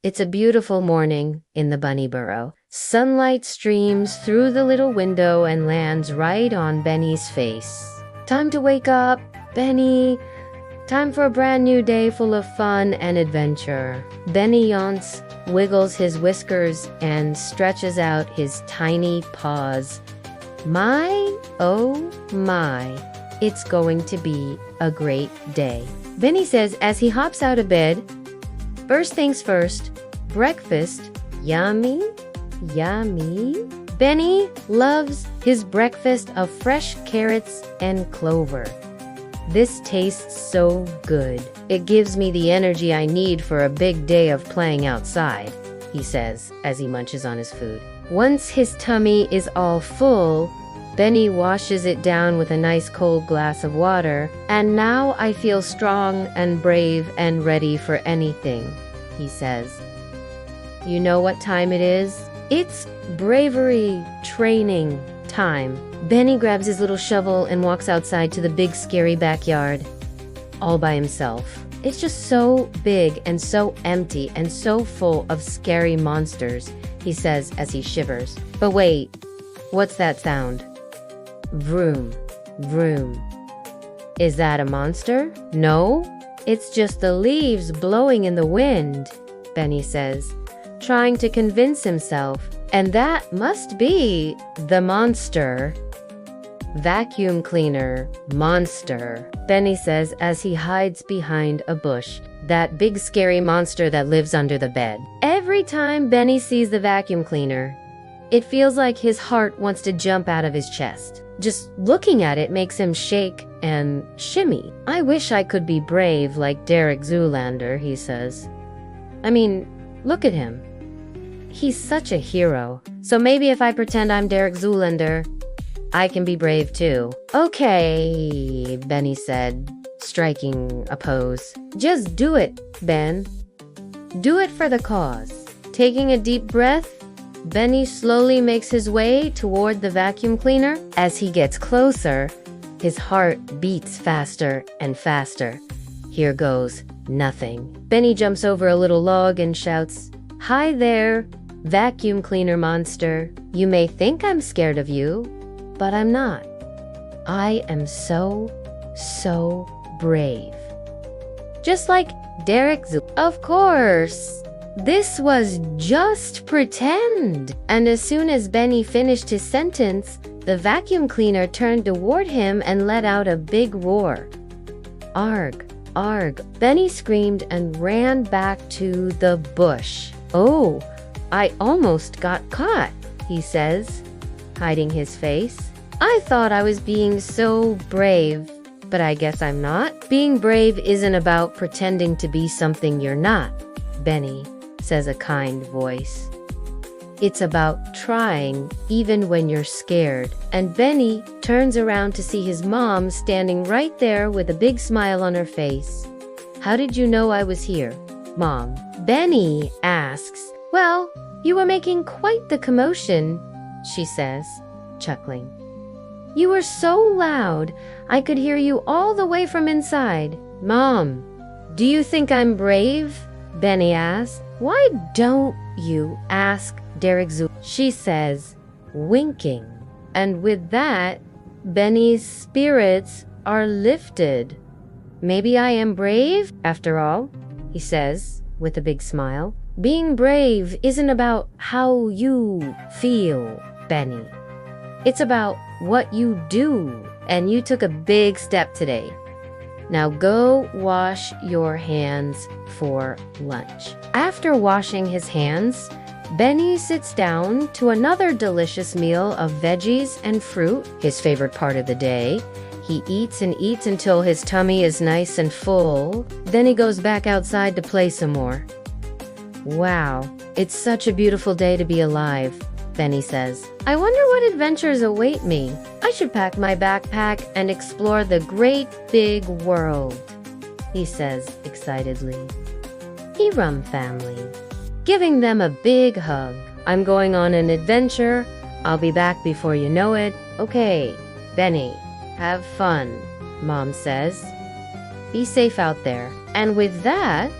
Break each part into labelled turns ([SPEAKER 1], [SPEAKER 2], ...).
[SPEAKER 1] It's a beautiful morning in the bunny burrow. Sunlight streams through the little window and lands right on Benny's face. Time to wake up, Benny. Time for a brand new day full of fun and adventure. Benny yawns, wiggles his whiskers, and stretches out his tiny paws. My, oh my, it's going to be a great day, Benny says as he hops out of bed. First things first, breakfast. Yummy, yummy. Benny loves his breakfast of fresh carrots and clover. This tastes so good. It gives me the energy I need for a big day of playing outside, he says as he munches on his food. Once his tummy is all full, Benny washes it down with a nice cold glass of water. And now I feel strong and brave and ready for anything, he says. You know what time it is? It's bravery training time. Benny grabs his little shovel and walks outside to the big scary backyard, all by himself. It's just so big and so empty and so full of scary monsters, he says as he shivers. But wait, what's that sound? Vroom, vroom. Is that a monster? No, it's just the leaves blowing in the wind, Benny says, trying to convince himself. And that must be the monster. Vacuum cleaner monster, Benny says as he hides behind a bush. That big scary monster that lives under the bed. Every time Benny sees the vacuum cleaner, it feels like his heart wants to jump out of his chest. Just looking at it makes him shake and shimmy. I wish I could be brave like Derek Zoolander, he says. I mean, look at him. He's such a hero. So maybe if I pretend I'm Derek Zoolander, I can be brave too. Okay, Benny said, striking a pose. Just do it, Ben. Do it for the cause. Taking a deep breath, Benny slowly makes his way toward the vacuum cleaner. As he gets closer, his heart beats faster and faster. Here goes nothing. Benny jumps over a little log and shouts, "Hi there, vacuum cleaner monster. You may think I'm scared of you, but I'm not. I am so brave." Just like Derek Of course. This was just pretend. And as soon as Benny finished his sentence, the vacuum cleaner turned toward him and let out a big roar. Arg, arg. Benny screamed and ran back to the bush. Oh, I almost got caught, he says, hiding his face. I thought I was being so brave, but I guess I'm not. Being brave isn't about pretending to be something you're not, Benny, says a kind voice. It's about trying even when you're scared. And Benny turns around to see his mom standing right there with a big smile on her face. How did you know I was here, Mom? Benny asks. Well, you were making quite the commotion, she says, chuckling. You were so loud, I could hear you all the way from inside. Mom, do you think I'm brave? Benny asks. Why don't you ask Derek Zoo? She says, winking. And with that, Benny's spirits are lifted. Maybe I am brave, after all, he says, with a big smile. Being brave isn't about how you feel, Benny. It's about what you do. And you took a big step today. Now go wash your hands for lunch. After washing his hands, Benny sits down to another delicious meal of veggies and fruit, his favorite part of the day. He eats and eats until his tummy is nice and full. Then he goes back outside to play some more. Wow, it's such a beautiful day to be alive, Benny says. I wonder what adventures await me. I should pack my backpack and explore the great big world, he says excitedly. Hiram family, giving them a big hug. I'm going on an adventure. I'll be back before you know it. Okay, Benny, have fun, Mom says. Be safe out there. And with that,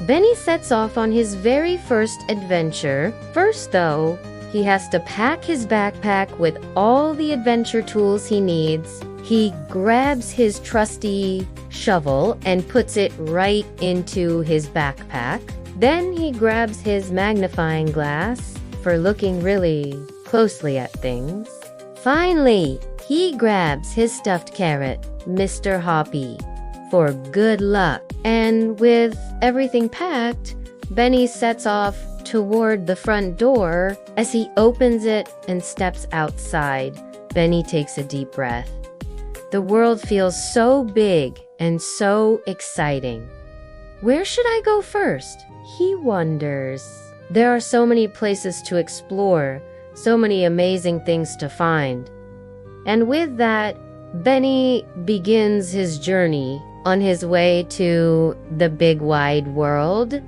[SPEAKER 1] Benny sets off on his very first adventure. First, though, he has to pack his backpack with all the adventure tools he needs. He grabs his trusty shovel and puts it right into his backpack. Then he grabs his magnifying glass for looking really closely at things. Finally, he grabs his stuffed carrot, Mr. Hoppy, for good luck. And with everything packed, Benny sets off toward the front door. As he opens it and steps outside, Benny takes a deep breath. The world feels so big and so exciting. Where should I go first? He wonders. There are so many places to explore, so many amazing things to find. And with that, Benny begins his journey on his way to the big wide world.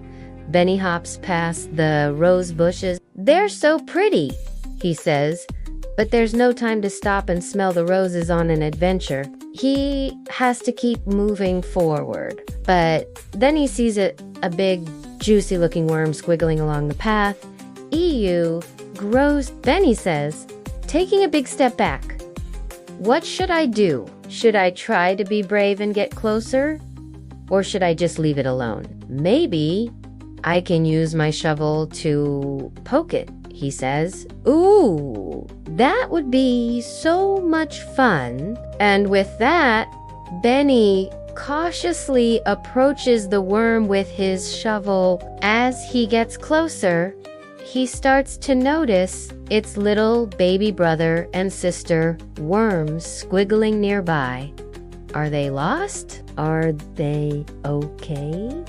[SPEAKER 1] Benny hops past the rose bushes. They're so pretty, he says, but there's no time to stop and smell the roses on an adventure. He has to keep moving forward. But then he sees a big, juicy-looking worm squiggling along the path. Ew, gross, Benny says, taking a big step back. What should I do? Should I try to be brave and get closer? Or should I just leave it alone? Maybe I can use my shovel to poke it, he says. Ooh, that would be so much fun. And with that, Benny cautiously approaches the worm with his shovel. As he gets closer, he starts to notice its little baby brother and sister worms squiggling nearby. Are they lost? Are they okay?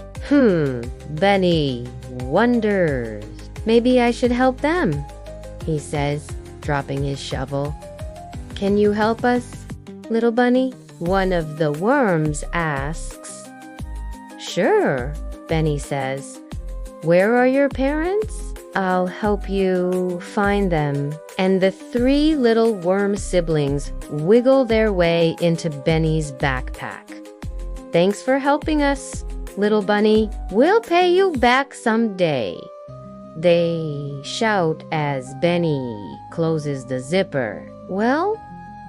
[SPEAKER 1] Benny wonders. Maybe I should help them, he says, dropping his shovel. Can you help us, little bunny? One of the worms asks. Sure, Benny says. Where are your parents? I'll help you find them. And the three little worm siblings wiggle their way into Benny's backpack. Thanks for helping us, little bunny. We'll pay you back someday. They shout as Benny closes the zipper. Well,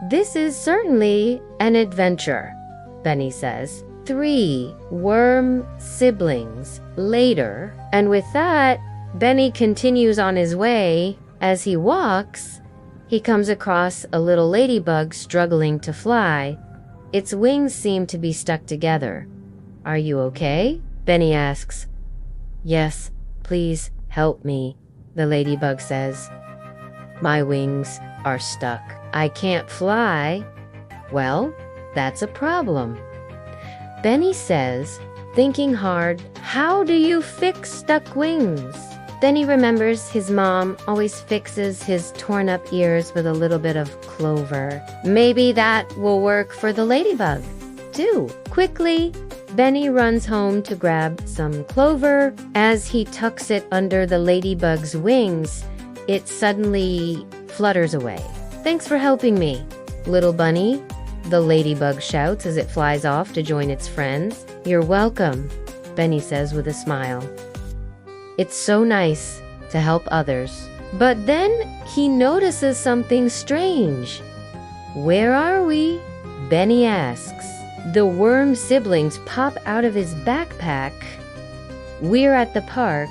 [SPEAKER 1] this is certainly an adventure, Benny says. 3 worm siblings later, and with that, Benny continues on his way. As he walks, he comes across a little ladybug struggling to fly. Its wings seem to be stuck together. Are you okay? Benny asks. Yes, please help me, the ladybug says. My wings are stuck. I can't fly. Well, that's a problem. Benny says, thinking hard, how do you fix stuck wings? Then he remembers his mom always fixes his torn up ears with a little bit of clover. Maybe that will work for the ladybug, too. Quickly, Benny runs home to grab some clover. As he tucks it under the ladybug's wings, it suddenly flutters away. Thanks for helping me, little bunny, the ladybug shouts as it flies off to join its friends. You're welcome, Benny says with a smile. It's so nice to help others. But then he notices something strange. Where are we? Benny asks. The worm siblings pop out of his backpack. We're at the park.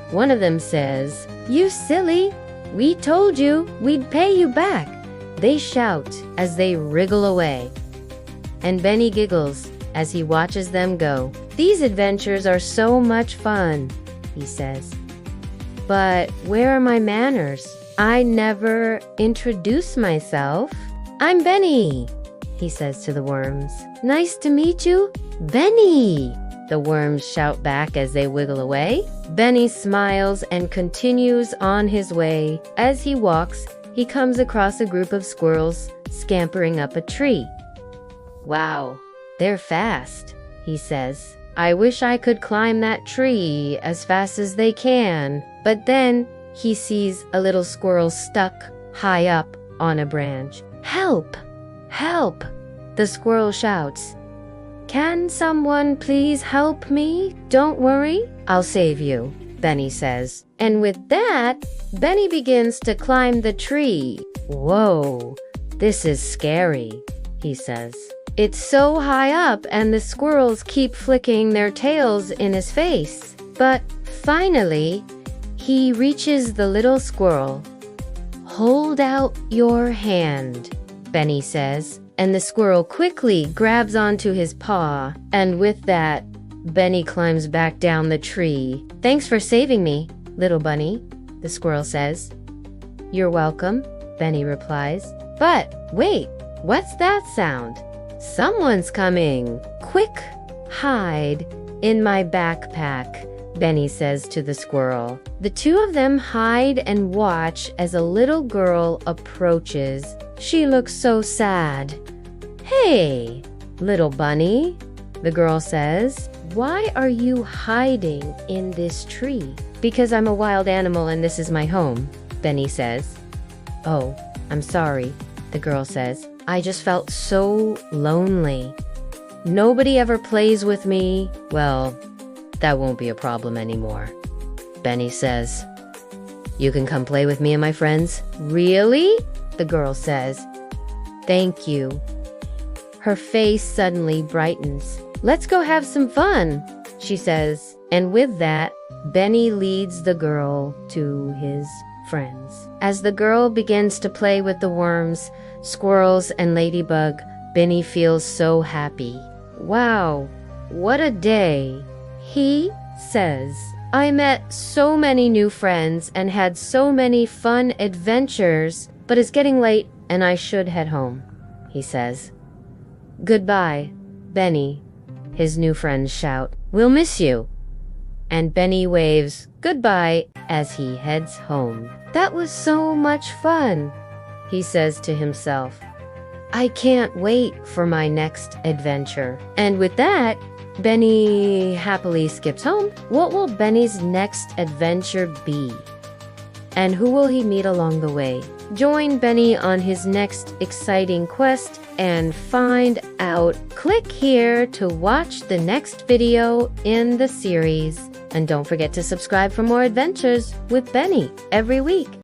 [SPEAKER 1] One of them says, You silly! We told you we'd pay you back. They shout as they wriggle away. And Benny giggles as he watches them go. These adventures are so much fun, he says. But where are my manners? I never introduce myself. I'm Benny, he says to the worms. Nice to meet you, Benny, the worms shout back as they wiggle away. Benny smiles and continues on his way. As he walks, he comes across a group of squirrels scampering up a tree. Wow, they're fast, he says. I wish I could climb that tree as fast as they can. But then he sees a little squirrel stuck high up on a branch. Help! Help! The squirrel shouts. Can someone please help me? Don't worry, I'll save you, Benny says. And with that, Benny begins to climb the tree. Whoa, this is scary, he says. It's so high up and the squirrels keep flicking their tails in his face. But finally, he reaches the little squirrel. Hold out your hand, Benny says, and the squirrel quickly grabs onto his paw. And with that, Benny climbs back down the tree. Thanks for saving me, little bunny, the squirrel says. You're welcome, Benny replies. But wait, what's that sound? Someone's coming. Quick, hide in my backpack, Benny says to the squirrel. The two of them hide and watch as a little girl approaches. She looks so sad. Hey, little bunny, the girl says. Why are you hiding in this tree? Because I'm a wild animal and this is my home, Benny says. Oh, I'm sorry, the girl says. I just felt so lonely. Nobody ever plays with me. Well, that won't be a problem anymore, Benny says. You can come play with me and my friends. Really? The girl says. Thank you. Her face suddenly brightens. Let's go have some fun, she says. And with that, Benny leads the girl to his friends. As the girl begins to play with the worms, squirrels, and ladybug, Benny feels so happy. Wow, what a day, he says. I met so many new friends and had so many fun adventures, but it's getting late and I should head home, he says. Goodbye, Benny, his new friends shout. We'll miss you. And Benny waves goodbye as he heads home. That was so much fun, he says to himself. I can't wait for my next adventure. And with that, Benny happily skips home. What will Benny's next adventure be? And who will he meet along the way? Join Benny on his next exciting quest and find out. Click here to watch the next video in the series. And don't forget to subscribe for more adventures with Benny every week.